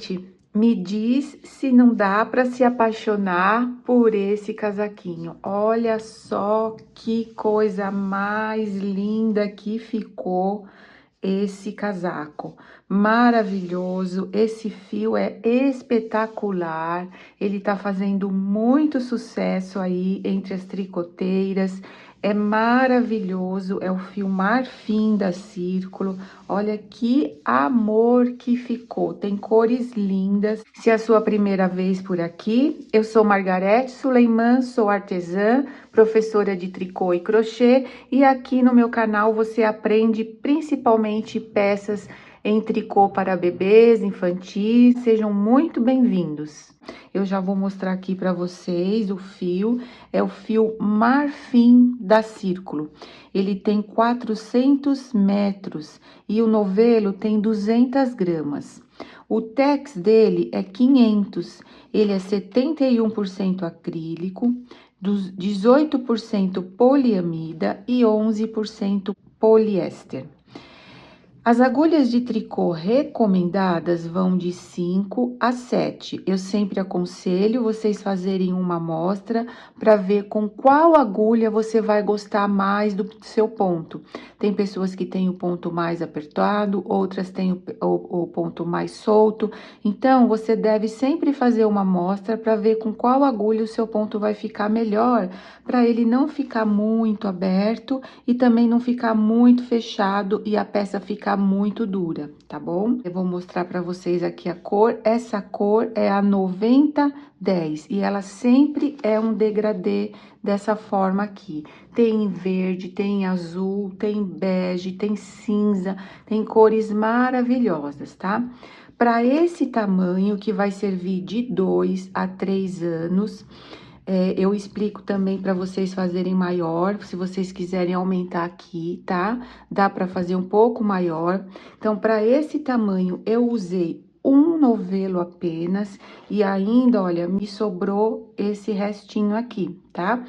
Gente, me diz se não dá para se apaixonar por esse casaquinho. Olha só que coisa mais linda que ficou esse casaco. Maravilhoso, esse fio é espetacular. Ele tá fazendo muito sucesso aí entre as tricoteiras. É maravilhoso, é o fio marfim da Círculo. Olha que amor que ficou, tem cores lindas. Se é a sua primeira vez por aqui, eu sou Margarete Suleiman, sou artesã, professora de tricô e crochê, e aqui no meu canal você aprende principalmente peças em tricô para bebês, infantis. Sejam muito bem-vindos. Eu já vou mostrar aqui para vocês o fio, é o fio marfim da Círculo. Ele tem 400 metros e o novelo tem 200 gramas. O tex dele é 500, ele é 71% acrílico, 18% poliamida e 11% poliéster. As agulhas de tricô recomendadas vão de 5 a 7. Eu sempre aconselho vocês fazerem uma amostra para ver com qual agulha você vai gostar mais do seu ponto. Tem pessoas que têm o ponto mais apertado, outras têm o ponto mais solto. Então, você deve sempre fazer uma amostra para ver com qual agulha o seu ponto vai ficar melhor, para ele não ficar muito aberto e também não ficar muito fechado e a peça ficar muito dura, tá bom? Eu vou mostrar para vocês aqui a cor. Essa cor é a 9010 e ela sempre é um degradê dessa forma aqui. Tem verde, tem azul, tem bege, tem cinza, tem cores maravilhosas, tá? Para esse tamanho, que vai servir de 2 a 3 anos, eu explico também para vocês fazerem maior, se vocês quiserem aumentar aqui, tá? Dá para fazer um pouco maior. Então, para esse tamanho, eu usei um novelo apenas e ainda, olha, me sobrou esse restinho aqui, tá?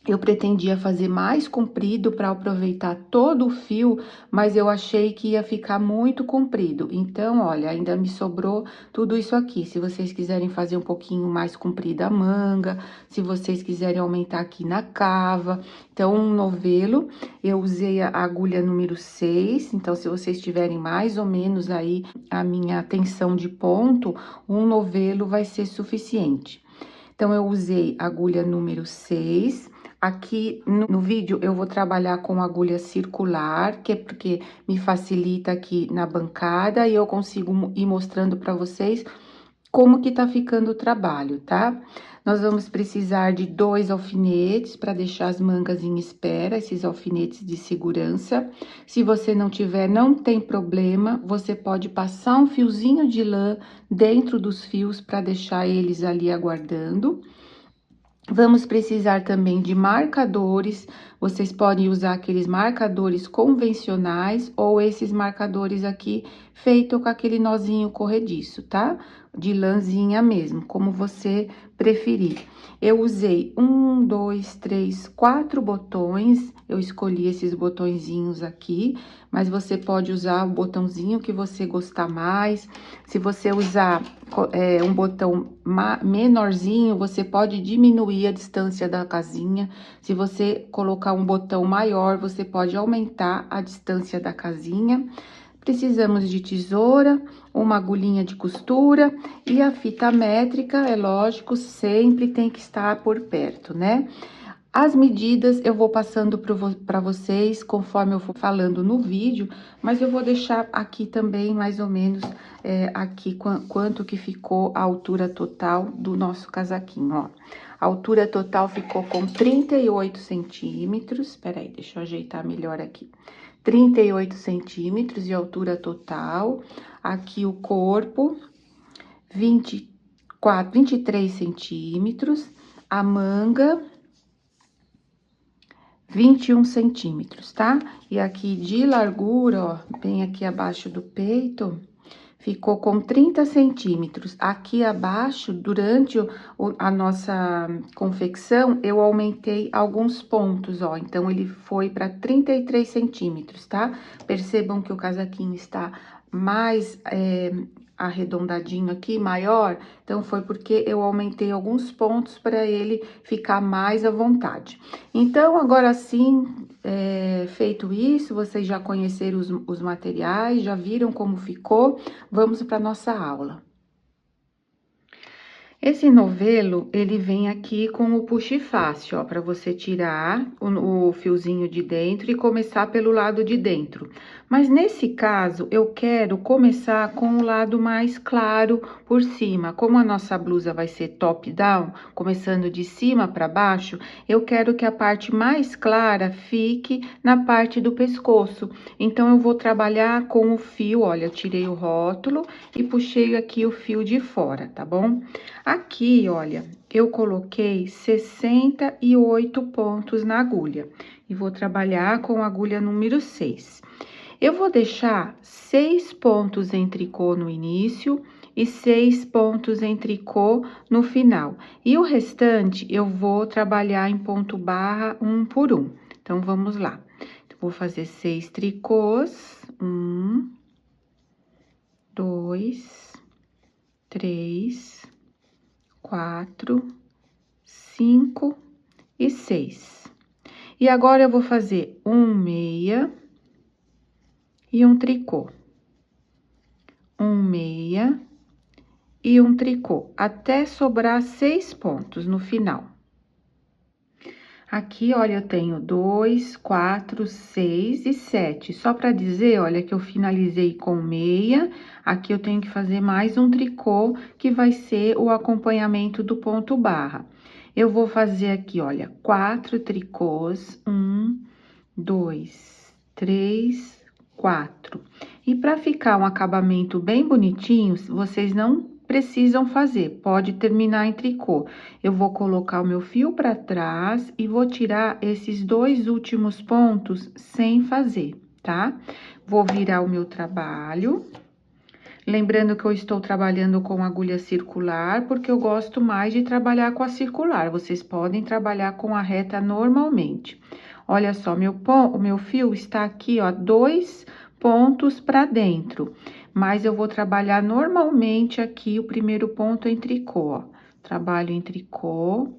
Eu pretendia fazer mais comprido para aproveitar todo o fio, mas eu achei que ia ficar muito comprido. Então, olha, ainda me sobrou tudo isso aqui. Se vocês quiserem fazer um pouquinho mais comprida a manga, se vocês quiserem aumentar aqui na cava. Então, um novelo, eu usei a agulha número 6. Então, se vocês tiverem mais ou menos aí a minha tensão de ponto, um novelo vai ser suficiente. Então, eu usei a agulha número 6. Aqui no vídeo eu vou trabalhar com agulha circular, que é porque me facilita aqui na bancada e eu consigo ir mostrando para vocês como que tá ficando o trabalho, tá? Nós vamos precisar de 2 alfinetes para deixar as mangas em espera, esses alfinetes de segurança. Se você não tiver, não tem problema, você pode passar um fiozinho de lã dentro dos fios para deixar eles ali aguardando. Vamos precisar também de marcadores. Vocês podem usar aqueles marcadores convencionais ou esses marcadores aqui feito com aquele nozinho corrediço, tá? De lãzinha mesmo, como você preferir. Eu usei 1, 2, 3, 4 botões. Eu escolhi esses botõezinhos aqui, mas você pode usar o botãozinho que você gostar mais. Se você usar um botão menorzinho, você pode diminuir a distância da casinha. Se você colocar um botão maior, você pode aumentar a distância da casinha. Precisamos de tesoura, uma agulhinha de costura e a fita métrica, é lógico, sempre tem que estar por perto, né? As medidas eu vou passando para vocês conforme eu for falando no vídeo, mas eu vou deixar aqui também mais ou menos aqui quanto que ficou a altura total do nosso casaquinho, ó. A altura total ficou com 38 centímetros, peraí, deixa eu ajeitar melhor aqui. 38 centímetros de altura total, aqui o corpo, 23 centímetros, a manga, 21 centímetros, tá? E aqui de largura, ó, bem aqui abaixo do peito, ficou com 30 centímetros. Aqui abaixo, durante a nossa confecção, eu aumentei alguns pontos, ó. Então, ele foi para 33 centímetros, tá? Percebam que o casaquinho está mais arredondadinho aqui, maior, então foi porque eu aumentei alguns pontos para ele ficar mais à vontade. Então, agora sim, feito isso, vocês já conheceram os materiais, já viram como ficou, vamos para nossa aula. Esse novelo, ele vem aqui com o puxe fácil, ó, para você tirar o fiozinho de dentro e começar pelo lado de dentro. Mas nesse caso, eu quero começar com o lado mais claro por cima. Como a nossa blusa vai ser top-down, começando de cima para baixo, eu quero que a parte mais clara fique na parte do pescoço. Então, eu vou trabalhar com o fio, olha, eu tirei o rótulo e puxei aqui o fio de fora, tá bom? Aqui, olha, eu coloquei 68 pontos na agulha e vou trabalhar com a agulha número 6. Eu vou deixar 6 pontos em tricô no início e 6 pontos em tricô no final. E o restante eu vou trabalhar em ponto barra um por um. Então, vamos lá. Então, vou fazer 6 tricôs. 1, 2, 3, 4, 5 e 6. E agora, eu vou fazer um meia e um tricô. Um meia e um tricô, até sobrar 6 pontos no final. Aqui, olha, eu tenho 2, 4, 6 e 7. Só para dizer, olha, que eu finalizei com meia. Aqui eu tenho que fazer mais um tricô, que vai ser o acompanhamento do ponto barra. Eu vou fazer aqui, olha, 4 tricôs, 1, 2, 3, 4. E para ficar um acabamento bem bonitinho, vocês não precisam fazer, pode terminar em tricô. Eu vou colocar o meu fio para trás e vou tirar esses 2 últimos pontos sem fazer, tá? Vou virar o meu trabalho. Lembrando que eu estou trabalhando com agulha circular, porque eu gosto mais de trabalhar com a circular. Vocês podem trabalhar com a reta normalmente. Olha só, o meu fio está aqui, ó, 2 pontos para dentro. Mas eu vou trabalhar normalmente aqui o primeiro ponto em tricô, ó. Trabalho em tricô.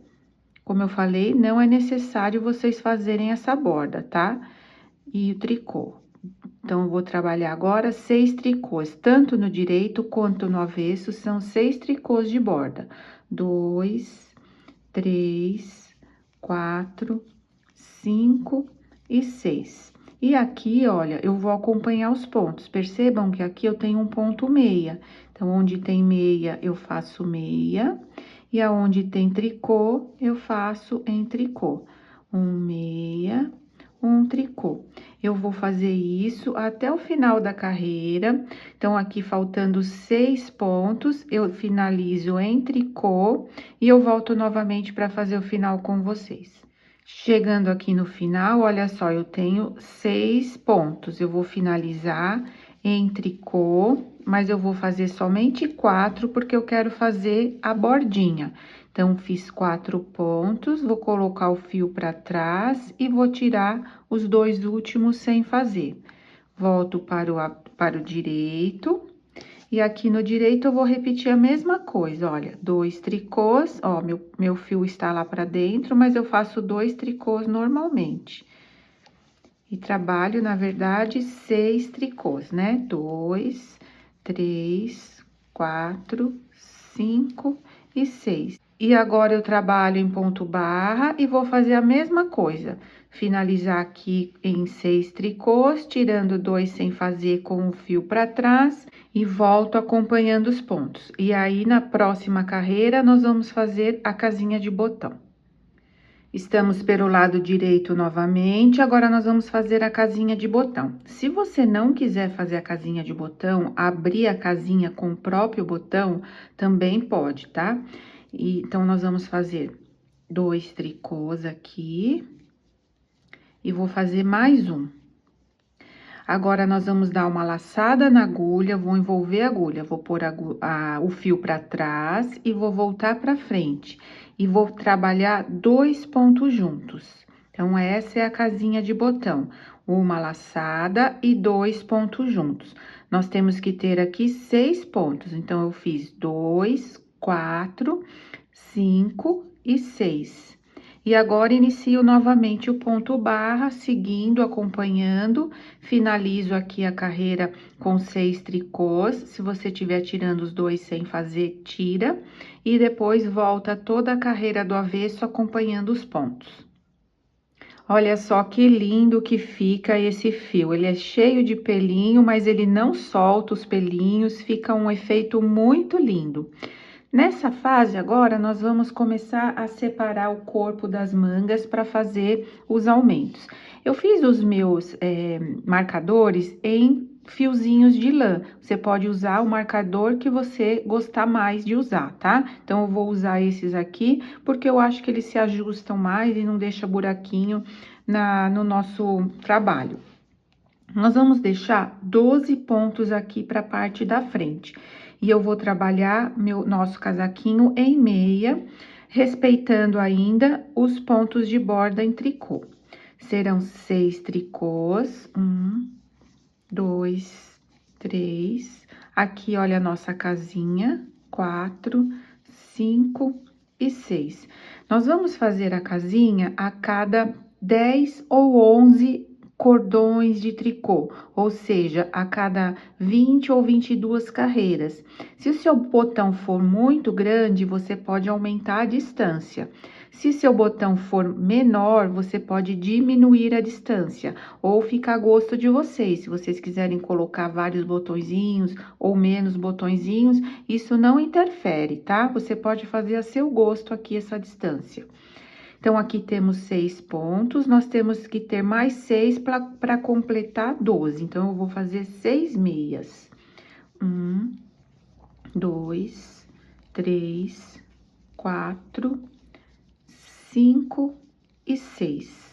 Como eu falei, não é necessário vocês fazerem essa borda, tá? E o tricô. Então, eu vou trabalhar agora 6 tricôs, tanto no direito quanto no avesso, são 6 tricôs de borda. 2, 3, 4, 5 e 6. E aqui, olha, eu vou acompanhar os pontos. Percebam que aqui eu tenho um ponto meia. Então, onde tem meia, eu faço meia. E aonde tem tricô, eu faço em tricô. Um meia, um tricô. Eu vou fazer isso até o final da carreira. Então, aqui faltando 6 pontos, eu finalizo em tricô e eu volto novamente para fazer o final com vocês. Chegando aqui no final, olha só, eu tenho 6 pontos. Eu vou finalizar em tricô, mas eu vou fazer somente 4, porque eu quero fazer a bordinha. Então, fiz 4 pontos, vou colocar o fio para trás e vou tirar os 2 últimos sem fazer. Volto para o direito. E aqui no direito, eu vou repetir a mesma coisa, olha, 2 tricôs, ó, meu fio está lá para dentro, mas eu faço 2 tricôs normalmente. E trabalho, na verdade, 6 tricôs, né? 2, 3, 4, 5 e 6. E agora, eu trabalho em ponto barra e vou fazer a mesma coisa. Finalizar aqui em 6 tricôs, tirando 2 sem fazer com o fio para trás e volto acompanhando os pontos. E aí, na próxima carreira, nós vamos fazer a casinha de botão. Estamos pelo lado direito novamente, agora nós vamos fazer a casinha de botão. Se você não quiser fazer a casinha de botão, abrir a casinha com o próprio botão, também pode, tá? Então, nós vamos fazer 2 tricôs aqui e vou fazer mais um. Agora, nós vamos dar uma laçada na agulha, vou envolver a agulha, vou pôr o fio para trás e vou voltar para frente. E vou trabalhar 2 pontos juntos. Então, essa é a casinha de botão. Uma laçada e 2 pontos juntos. nós temos que ter aqui 6 pontos. Então, eu fiz 2, 4, 5 e 6. E agora, inicio novamente o ponto barra, seguindo, acompanhando, finalizo aqui a carreira com 6 tricôs. Se você estiver tirando os 2 sem fazer, tira. E depois, volta toda a carreira do avesso, acompanhando os pontos. Olha só que lindo que fica esse fio. Ele é cheio de pelinho, mas ele não solta os pelinhos, fica um efeito muito lindo. Nessa fase agora, nós vamos começar a separar o corpo das mangas para fazer os aumentos. Eu fiz os meus marcadores em fiozinhos de lã. Você pode usar o marcador que você gostar mais de usar, tá? Então, eu vou usar esses aqui, porque eu acho que eles se ajustam mais e não deixa buraquinho no nosso trabalho. Nós vamos deixar 12 pontos aqui para a parte da frente. E eu vou trabalhar nosso casaquinho em meia, respeitando ainda os pontos de borda em tricô. Serão 6 tricôs, 1, 2, 3. Aqui, olha a nossa casinha, 4, 5 e 6. Nós vamos fazer a casinha a cada 10 ou 11 cordões de tricô, ou seja, a cada 20 ou 22 carreiras. Se o seu botão for muito grande, você pode aumentar a distância. Se seu botão for menor, você pode diminuir a distância, ou fica a gosto de vocês. Se vocês quiserem colocar vários botõezinhos ou menos botõezinhos, isso não interfere, tá? Você pode fazer a seu gosto aqui essa distância. Então, aqui temos 6 pontos, nós temos que ter mais 6 para completar 12. Então, eu vou fazer 6 meias. 1, 2, 3, 4, 5 e 6.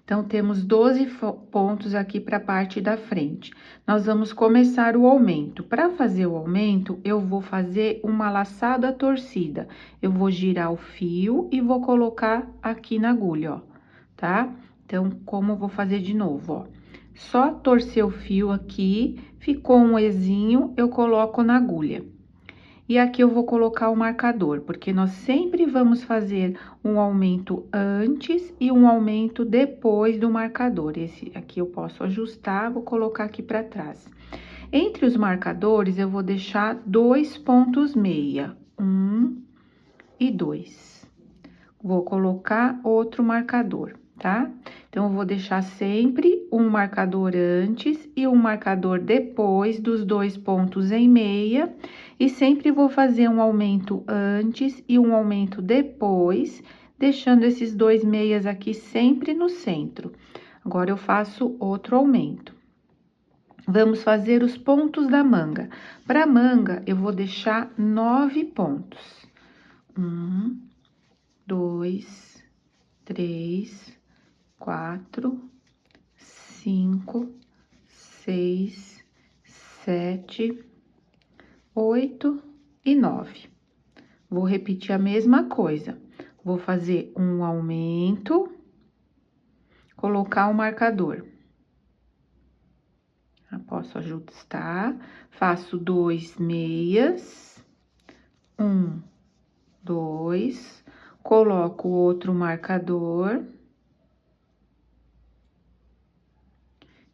Então, temos 12 pontos aqui para a parte da frente. Nós vamos começar o aumento. Para fazer o aumento, eu vou fazer uma laçada torcida. Eu vou girar o fio e vou colocar aqui na agulha, ó, tá? Então, como eu vou fazer de novo, ó. Só torcer o fio aqui, ficou um ezinho, eu coloco na agulha. E aqui eu vou colocar o marcador, porque nós sempre vamos fazer um aumento antes e um aumento depois do marcador. Esse aqui eu posso ajustar, vou colocar aqui para trás. Entre os marcadores, eu vou deixar 2 pontos meia, 1 e 2. Vou colocar outro marcador, tá? Então, eu vou deixar sempre um marcador antes e um marcador depois dos 2 pontos em meia. E sempre vou fazer um aumento antes e um aumento depois, deixando esses 2 meias aqui sempre no centro. Agora, eu faço outro aumento. Vamos fazer os pontos da manga. Para manga, eu vou deixar 9 pontos. 1, 2, 3, 4, 5, 6, 7, 8 e 9. Vou repetir a mesma coisa. Vou fazer um aumento, colocar o marcador. Posso ajustar, faço 2 meias, 1, 2, coloco outro marcador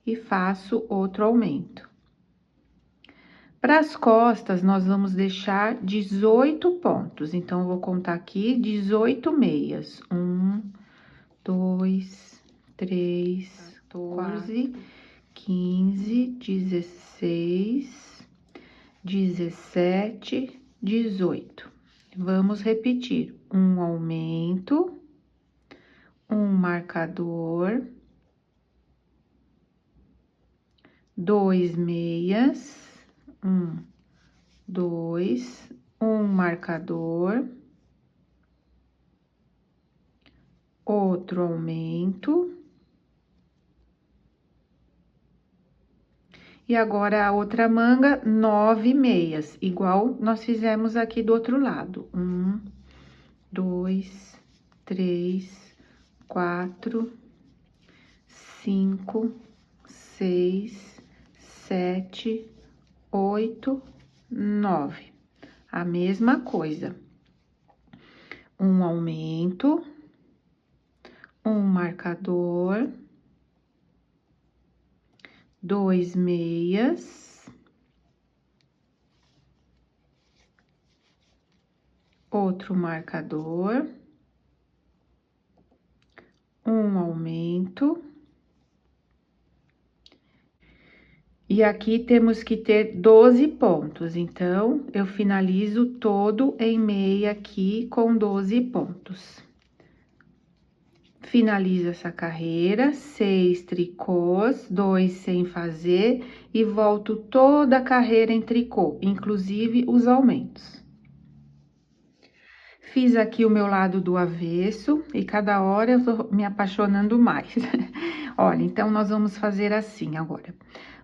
e faço outro aumento. Para as costas, nós vamos deixar 18 pontos. Então, eu vou contar aqui 18 meias. 1, 2, 3, 14, 15, 16, 17, 18. Vamos repetir. Um aumento, um marcador, 2 meias, 1, 2, um marcador, outro aumento. E agora, a outra manga, 9 meias, igual nós fizemos aqui do outro lado. 1, 2, 3, 4, 5, 6, 7, 8, 9. A mesma coisa. Um aumento, um marcador, 2 meias, outro marcador, um aumento. E aqui temos que ter 12 pontos, então, eu finalizo todo em meia aqui com 12 pontos. Finalizo essa carreira, 6 tricôs, 2 sem fazer, e volto toda a carreira em tricô, inclusive os aumentos. Fiz aqui o meu lado do avesso, e cada hora eu tô me apaixonando mais. Olha, então, nós vamos fazer assim agora.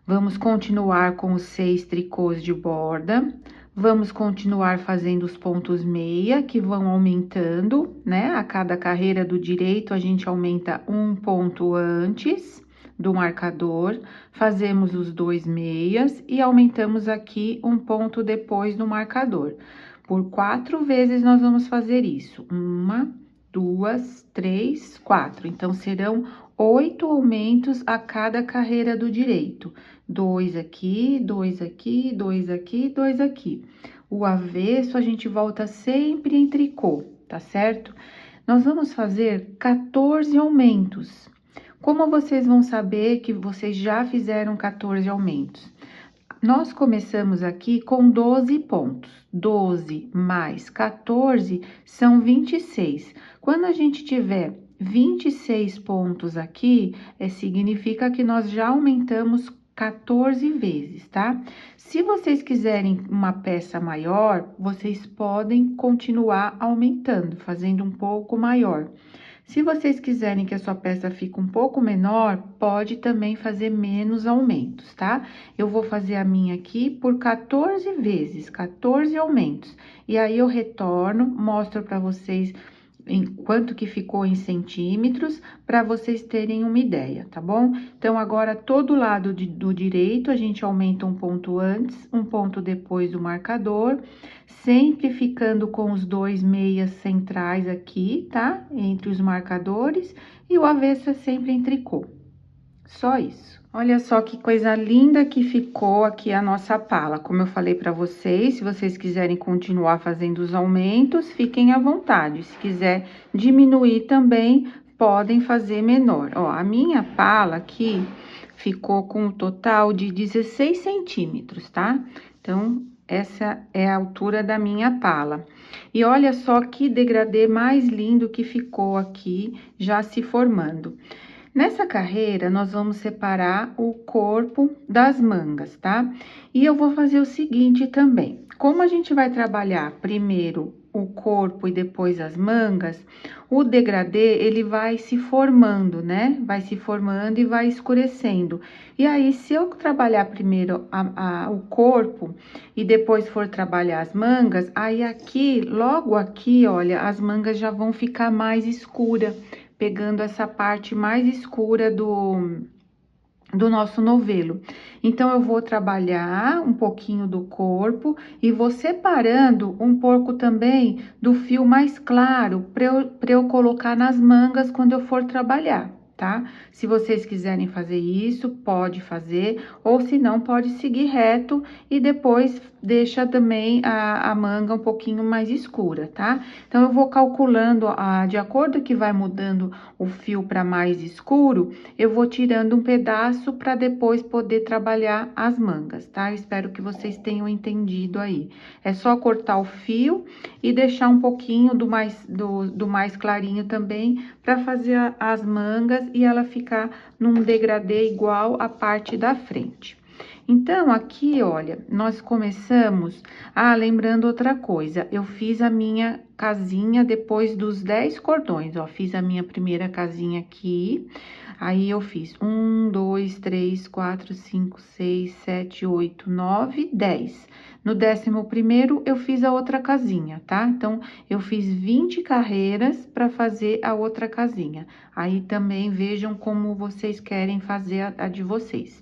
Vamos continuar com os 6 tricôs de borda, vamos continuar fazendo os pontos meia, que vão aumentando, né? A cada carreira do direito, a gente aumenta um ponto antes do marcador, fazemos os 2 meias e aumentamos aqui um ponto depois do marcador. Por 4 vezes nós vamos fazer isso. 1, 2, 3, 4. Então, serão 8 aumentos a cada carreira do direito. 2 aqui, 2 aqui, 2 aqui, 2 aqui. O avesso, a gente volta sempre em tricô, tá certo? Nós vamos fazer 14 aumentos. Como vocês vão saber que vocês já fizeram 14 aumentos? Nós começamos aqui com 12 pontos. 12 mais 14 são 26. Quando a gente tiver 26 pontos aqui, significa que nós já aumentamos 14 vezes, tá? Se vocês quiserem uma peça maior, vocês podem continuar aumentando, fazendo um pouco maior. Se vocês quiserem que a sua peça fique um pouco menor, pode também fazer menos aumentos, tá? Eu vou fazer a minha aqui por 14 vezes, 14 aumentos. E aí, eu retorno, mostro pra vocês em quanto que ficou em centímetros, para vocês terem uma ideia, tá bom? Então, agora, todo lado do direito, a gente aumenta um ponto antes, um ponto depois do marcador, sempre ficando com os 2 meias centrais aqui, tá? Entre os marcadores, e o avesso é sempre em tricô. Só isso. Olha só que coisa linda que ficou aqui a nossa pala. Como eu falei pra vocês, se vocês quiserem continuar fazendo os aumentos, fiquem à vontade. Se quiser diminuir também, podem fazer menor. Ó, a minha pala aqui ficou com um total de 16 centímetros, tá? Então, essa é a altura da minha pala. E olha só que degradê mais lindo que ficou aqui, já se formando. Nessa carreira, nós vamos separar o corpo das mangas, tá? E eu vou fazer o seguinte também. Como a gente vai trabalhar primeiro o corpo e depois as mangas, o degradê, ele vai se formando, né? Vai se formando e vai escurecendo. E aí, se eu trabalhar primeiro o corpo e depois for trabalhar as mangas, aí aqui, logo aqui, olha, as mangas já vão ficar mais escuras, pegando essa parte mais escura do nosso novelo. Então, eu vou trabalhar um pouquinho do corpo e vou separando um pouco também do fio mais claro para eu colocar nas mangas quando eu for trabalhar, tá? Se vocês quiserem fazer isso, pode fazer, ou se não, pode seguir reto e depois deixa também a manga um pouquinho mais escura, tá? Então, eu vou calculando, de acordo que vai mudando o fio para mais escuro, eu vou tirando um pedaço para depois poder trabalhar as mangas, tá? Espero que vocês tenham entendido aí. É só cortar o fio e deixar um pouquinho do mais clarinho também para fazer as mangas e ela ficar num degradê igual a parte da frente. Então, aqui, olha, nós começamos... lembrando outra coisa, eu fiz a minha casinha depois dos 10 cordões, ó, fiz a minha primeira casinha aqui, aí eu fiz 1, 2, 3, 4, 5, 6, 7, 8, 9, 10. No 11º, eu fiz a outra casinha, tá? Então, eu fiz 20 carreiras para fazer a outra casinha. Aí, também, vejam como vocês querem fazer a de vocês.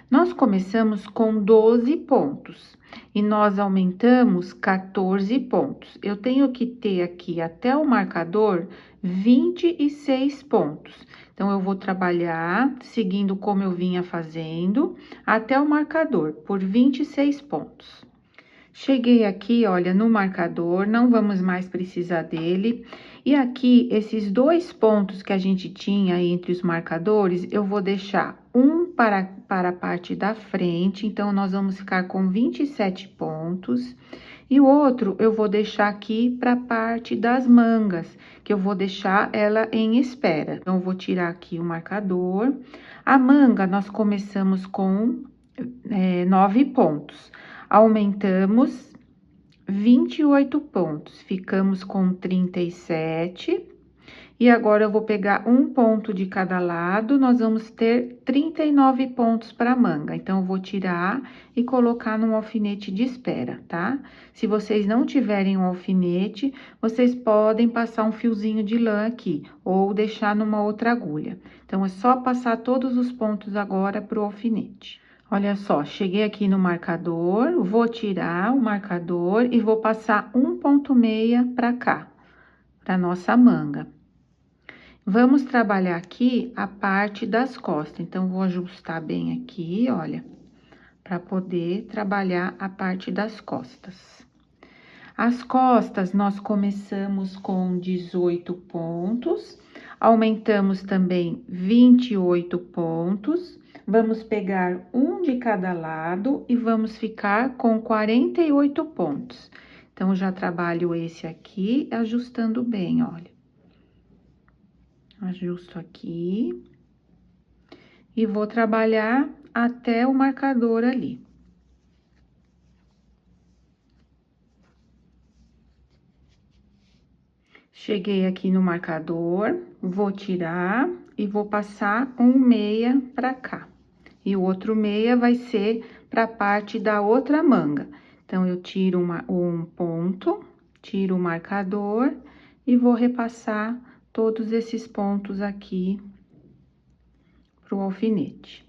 Nós começamos com 12 pontos e nós aumentamos 14 pontos. Eu tenho que ter aqui até o marcador 26 pontos. Então, eu vou trabalhar seguindo como eu vinha fazendo até o marcador por 26 pontos. Cheguei aqui, olha, no marcador, não vamos mais precisar dele. E aqui, esses 2 pontos que a gente tinha entre os marcadores, eu vou deixar um para a parte da frente, então, nós vamos ficar com 27 pontos. E o outro, eu vou deixar aqui para a parte das mangas, que eu vou deixar ela em espera. Então, eu vou tirar aqui o marcador. A manga, nós começamos com 9 pontos. Aumentamos 28 pontos, ficamos com 37. E agora, eu vou pegar um ponto de cada lado, nós vamos ter 39 pontos para manga. Então, eu vou tirar e colocar no alfinete de espera, tá? Se vocês não tiverem um alfinete, vocês podem passar um fiozinho de lã aqui, ou deixar numa outra agulha. Então, é só passar todos os pontos agora pro alfinete. Olha só, cheguei aqui no marcador, vou tirar o marcador e vou passar 1,6 para cá, para nossa manga. Vamos trabalhar aqui a parte das costas, então, vou ajustar bem aqui, olha, para poder trabalhar a parte das costas. As costas, nós começamos com 18 pontos, aumentamos também 28 pontos. Vamos pegar um de cada lado e vamos ficar com 48 pontos. Então, já trabalho esse aqui, ajustando bem, olha. Ajusto aqui. E vou trabalhar até o marcador ali. Cheguei aqui no marcador, vou tirar e vou passar 1,6 para cá. E o outro meia vai ser para a parte da outra manga. Então, eu tiro um ponto, tiro o marcador e vou repassar todos esses pontos aqui pro alfinete.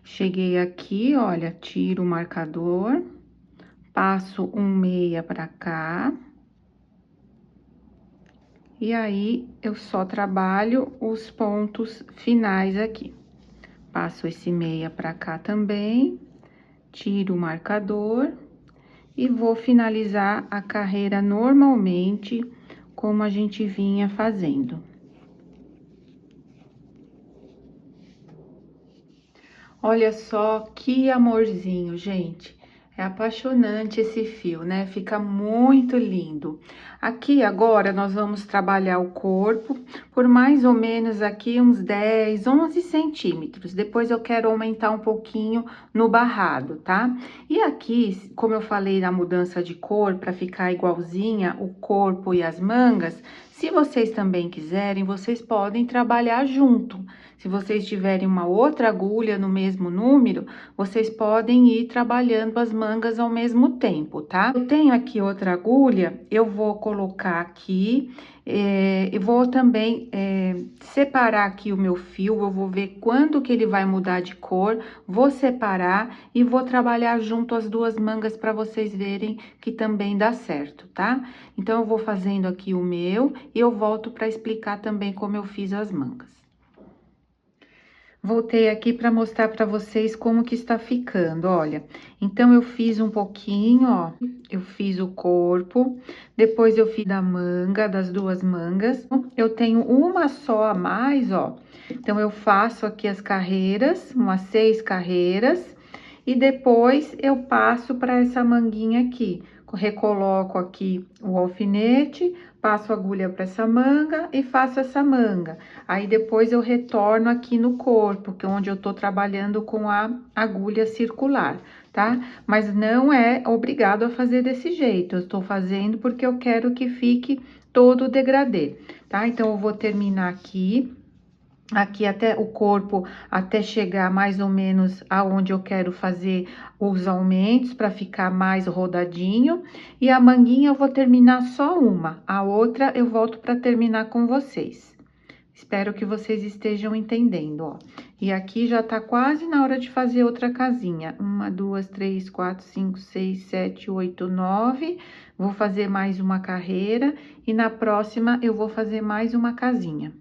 Cheguei aqui, olha, tiro o marcador, passo 1,6 para cá. E aí, eu só trabalho os pontos finais aqui. Passo esse meia para cá também, tiro o marcador e vou finalizar a carreira normalmente, como a gente vinha fazendo. Olha só que amorzinho, gente. É apaixonante esse fio, né? Fica muito lindo. Aqui agora nós vamos trabalhar o corpo por mais ou menos aqui uns 10, 11 centímetros. Depois eu quero aumentar um pouquinho no barrado, tá? E aqui, como eu falei na mudança de cor, para ficar igualzinha o corpo e as mangas, se vocês também quiserem, vocês podem trabalhar junto. Se vocês tiverem uma outra agulha no mesmo número, vocês podem ir trabalhando as mangas ao mesmo tempo, tá? Eu tenho aqui outra agulha, eu vou colocar aqui, e vou também separar aqui o meu fio, eu vou ver quando que ele vai mudar de cor, vou separar e vou trabalhar junto as duas mangas para vocês verem que também dá certo, tá? Então, eu vou fazendo aqui o meu e eu volto para explicar também como eu fiz as mangas. Voltei aqui para mostrar para vocês como que está ficando, olha. Então, eu fiz um pouquinho, ó, eu fiz o corpo, depois eu fiz da manga, das duas mangas. Eu tenho uma só a mais, ó. Então, eu faço aqui as carreiras, umas 6 carreiras, e depois eu passo para essa manguinha aqui. Recoloco aqui o alfinete, passo a agulha para essa manga e faço essa manga. Aí, depois eu retorno aqui no corpo, que é onde eu tô trabalhando com a agulha circular, tá? Mas não é obrigado a fazer desse jeito, eu estou fazendo porque eu quero que fique todo o degradê, tá? Então, eu vou terminar aqui até o corpo, até chegar mais ou menos aonde eu quero fazer os aumentos para ficar mais rodadinho. E a manguinha eu vou terminar só uma, a outra eu volto para terminar com vocês. Espero que vocês estejam entendendo, ó. E aqui já tá quase na hora de fazer outra casinha. 1, 2, 3, 4, 5, 6, 7, 8, 9. Vou fazer mais uma carreira e na próxima eu vou fazer mais uma casinha.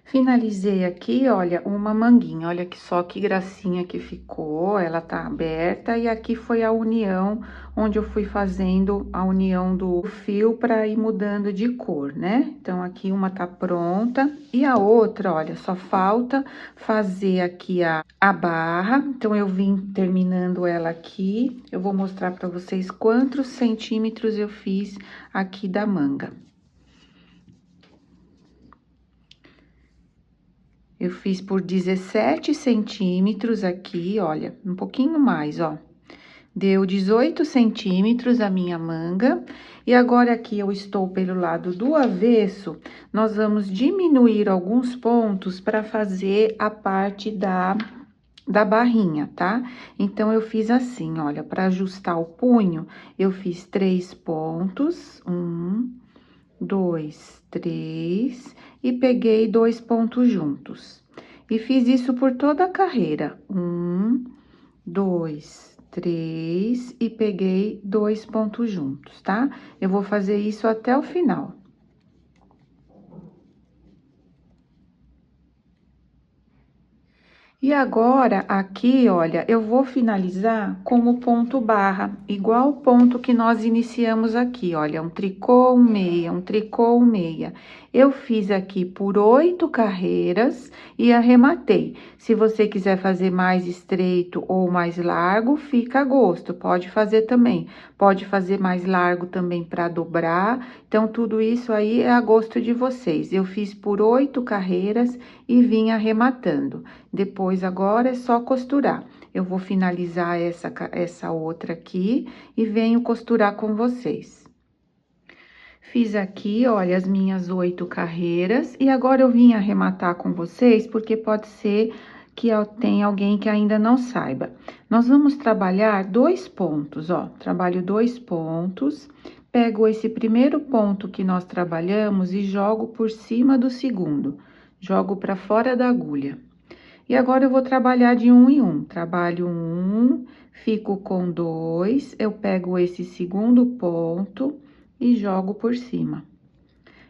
Finalizei aqui, olha, uma manguinha, olha que só que gracinha que ficou, ela tá aberta, e aqui foi a união, onde eu fui fazendo a união do fio para ir mudando de cor, né? Então, aqui uma tá pronta, e a outra, olha, só falta fazer aqui a barra, então eu vim terminando ela aqui, eu vou mostrar para vocês quantos centímetros eu fiz aqui da manga. Eu fiz por 17 centímetros aqui, olha, um pouquinho mais, ó. Deu 18 centímetros a minha manga. E agora aqui eu estou pelo lado do avesso, nós vamos diminuir alguns pontos para fazer a parte da barrinha, tá? Então, eu fiz assim, olha, para ajustar o punho, eu fiz 3 pontos, 1, 2, 3, e peguei 2 pontos juntos. E fiz isso por toda a carreira. 1, 2, 3, e peguei 2 pontos juntos, tá? Eu vou fazer isso até o final. E agora, aqui, olha, eu vou finalizar com o ponto barra, igual o ponto que nós iniciamos aqui, olha, um tricô, um meia, um tricô, um meia. Eu fiz aqui por 8 carreiras e arrematei. Se você quiser fazer mais estreito ou mais largo, fica a gosto, pode fazer também. Pode fazer mais largo também para dobrar, então, tudo isso aí é a gosto de vocês. Eu fiz por 8 carreiras e vim arrematando. Depois, agora, é só costurar. Eu vou finalizar essa outra aqui e venho costurar com vocês. Fiz aqui, olha, as minhas 8 carreiras e agora eu vim arrematar com vocês, porque pode ser que tenha alguém que ainda não saiba. Nós vamos trabalhar 2 pontos, ó, trabalho 2 pontos, pego esse primeiro ponto que nós trabalhamos e jogo por cima do segundo, jogo para fora da agulha. E agora, eu vou trabalhar de um em um. Trabalho um, fico com 2, eu pego esse segundo ponto e jogo por cima.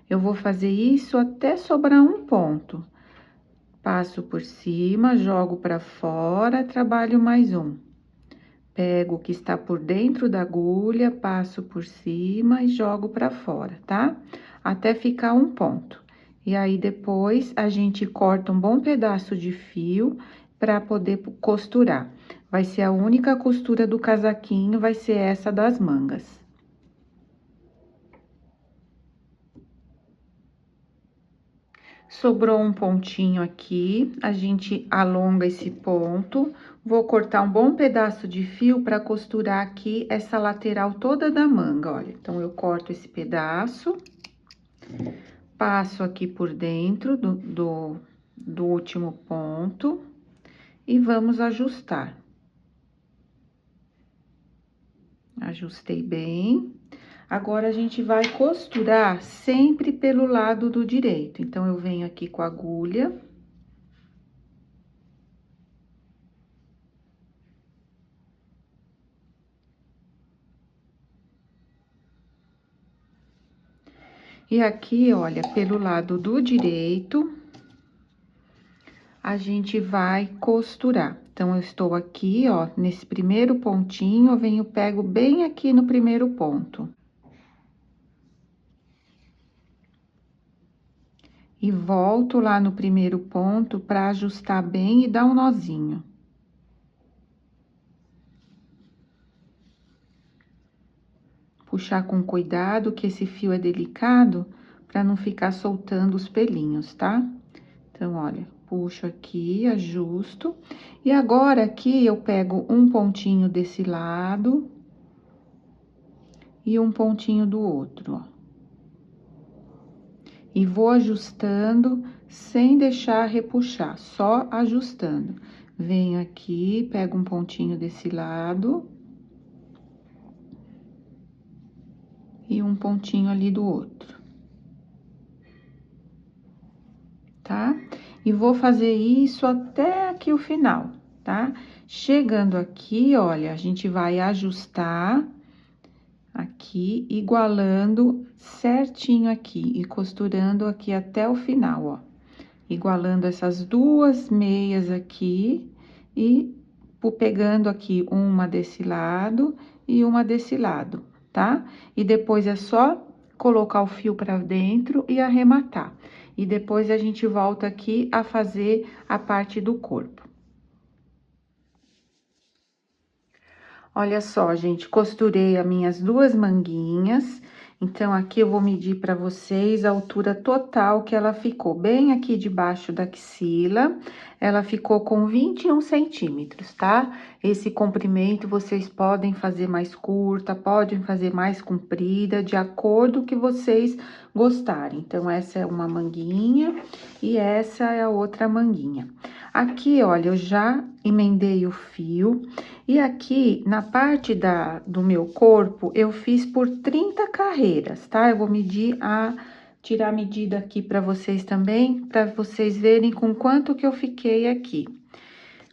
Eu vou fazer isso até sobrar um ponto. Passo por cima, jogo para fora, trabalho mais um. Pego o que está por dentro da agulha, passo por cima e jogo para fora, tá? Até ficar um ponto. E aí, depois, a gente corta um bom pedaço de fio para poder costurar. Vai ser a única costura do casaquinho, vai ser essa das mangas. Sobrou um pontinho aqui, a gente alonga esse ponto. Vou cortar um bom pedaço de fio para costurar aqui essa lateral toda da manga, olha. Então, eu corto esse pedaço, passo aqui por dentro do último ponto e vamos ajustar. Ajustei bem. Agora, a gente vai costurar sempre pelo lado do direito. Então, eu venho aqui com a agulha. E aqui, olha, pelo lado do direito, a gente vai costurar. Então, eu estou aqui, ó, nesse primeiro pontinho, eu venho, pego bem aqui no primeiro ponto. E volto lá no primeiro ponto para ajustar bem e dar um nozinho. Puxar com cuidado, que esse fio é delicado, para não ficar soltando os pelinhos, tá? Então, olha, puxo aqui, ajusto. E agora, aqui, eu pego um pontinho desse lado e um pontinho do outro, ó. E vou ajustando sem deixar repuxar, só ajustando. Venho aqui, pego um pontinho desse lado e um pontinho ali do outro. e vou fazer isso até aqui o final, tá? Chegando aqui, olha, a gente vai ajustar aqui, igualando certinho aqui e costurando aqui até o final, ó. Igualando essas duas meias aqui e pegando aqui uma desse lado e uma desse lado, tá? E depois é só colocar o fio pra dentro e arrematar. E depois a gente volta aqui a fazer a parte do corpo. Olha só, gente, costurei as minhas duas manguinhas. Então, aqui eu vou medir para vocês a altura total que ela ficou. Bem aqui debaixo da axila, ela ficou com 21 centímetros, tá? Esse comprimento vocês podem fazer mais curta, podem fazer mais comprida, de acordo com o que vocês gostarem. Então, essa é uma manguinha e essa é a outra manguinha. Aqui, olha, eu já emendei o fio e aqui na parte do meu corpo eu fiz por 30 carreiras, tá? Eu vou tirar a medida aqui para vocês também, para vocês verem com quanto que eu fiquei aqui.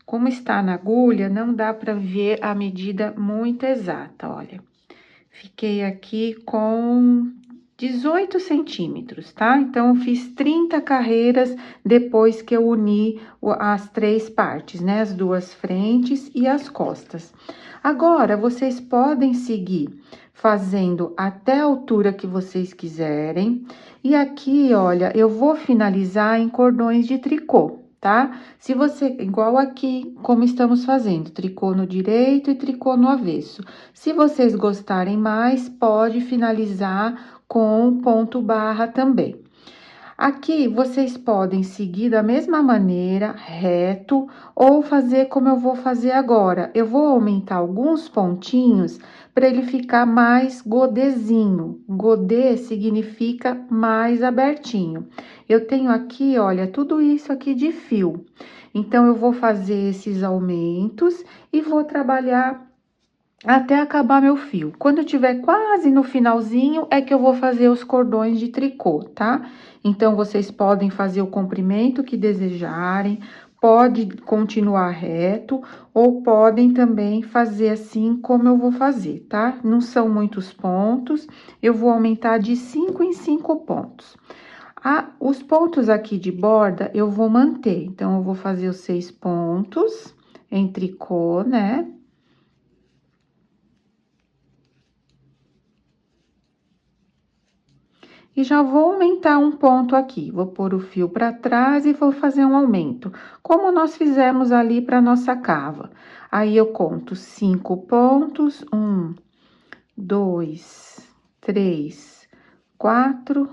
Como está na agulha, não dá para ver a medida muito exata, olha. Fiquei aqui com 18 centímetros, tá? Então, eu fiz 30 carreiras depois que eu uni as três partes, né? As duas frentes e as costas. Agora, vocês podem seguir fazendo até a altura que vocês quiserem. E aqui, olha, eu vou finalizar em cordões de tricô, tá? Se você, igual aqui, como estamos fazendo, tricô no direito e tricô no avesso. Se vocês gostarem mais, pode finalizar com ponto barra também. Aqui, vocês podem seguir da mesma maneira, reto, ou fazer como eu vou fazer agora. Eu vou aumentar alguns pontinhos para ele ficar mais godezinho. Godê significa mais abertinho. Eu tenho aqui, olha, tudo isso aqui de fio. Então, eu vou fazer esses aumentos e vou trabalhar até acabar meu fio. Quando eu tiver quase no finalzinho, é que eu vou fazer os cordões de tricô, tá? Então, vocês podem fazer o comprimento que desejarem, pode continuar reto, ou podem também fazer assim como eu vou fazer, tá? Não são muitos pontos, eu vou aumentar de 5 em 5 pontos. Os pontos aqui de borda, eu vou manter. Então, eu vou fazer os 6 pontos em tricô, né? E já vou aumentar um ponto aqui, vou pôr o fio para trás e vou fazer um aumento, como nós fizemos ali para nossa cava. Aí, eu conto 5 pontos, 1, 2, 3, 4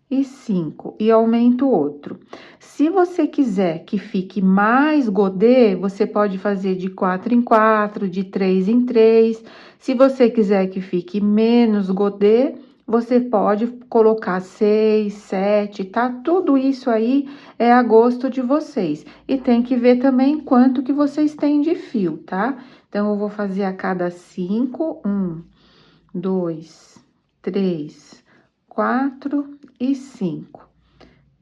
e 5, e aumento outro. Se você quiser que fique mais godê, você pode fazer de 4 em 4, de 3 em 3. Se você quiser que fique menos godê, você pode colocar 6, 7, tá? Tudo isso aí é a gosto de vocês. E tem que ver também quanto que vocês têm de fio, tá? Então, eu vou fazer a cada 5, 1, 2, 3, 4 e 5.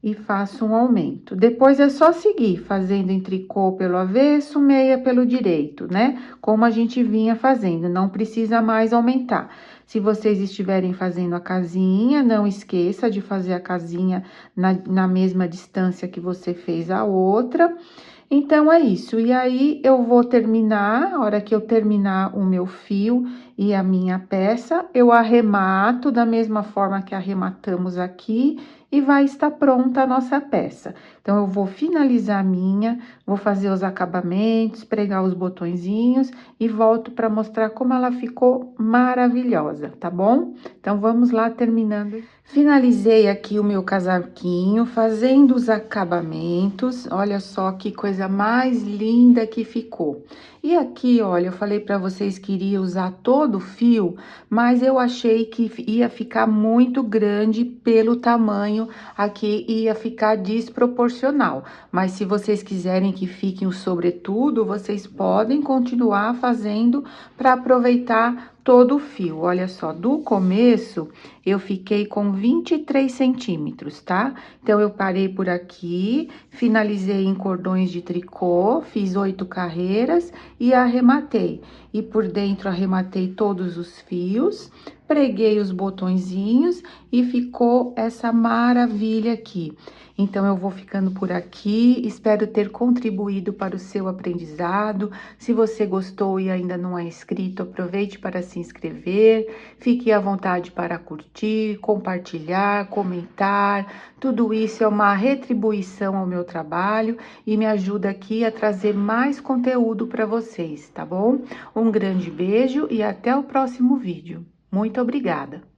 E faço um aumento. Depois é só seguir fazendo em tricô pelo avesso, meia pelo direito, né? Como a gente vinha fazendo, não precisa mais aumentar. Se vocês estiverem fazendo a casinha, não esqueça de fazer a casinha na mesma distância que você fez a outra. Então, é isso. E aí, eu vou terminar, a hora que eu terminar o meu fio e a minha peça, eu arremato da mesma forma que arrematamos aqui e vai estar pronta a nossa peça. Então, eu vou finalizar a minha, vou fazer os acabamentos, pregar os botõezinhos e volto para mostrar como ela ficou maravilhosa, tá bom? Então, vamos lá, terminando. Finalizei aqui o meu casaquinho, fazendo os acabamentos. Olha só que coisa mais linda que ficou. E aqui, olha, eu falei para vocês que iria usar todo o fio, mas eu achei que ia ficar muito grande pelo tamanho, aqui ia ficar desproporcional. Mas se vocês quiserem que fique o sobretudo, vocês podem continuar fazendo para aproveitar todo o fio. Olha só, do começo eu fiquei com 23 centímetros, tá? Então, eu parei por aqui, finalizei em cordões de tricô, fiz 8 carreiras e arrematei. E por dentro arrematei todos os fios, preguei os botõezinhos e ficou essa maravilha aqui. Então, eu vou ficando por aqui, espero ter contribuído para o seu aprendizado. Se você gostou e ainda não é inscrito, aproveite para se inscrever, fique à vontade para curtir, compartilhar, comentar. Tudo isso é uma retribuição ao meu trabalho e me ajuda aqui a trazer mais conteúdo para vocês, tá bom? Um grande beijo e até o próximo vídeo. Muito obrigada!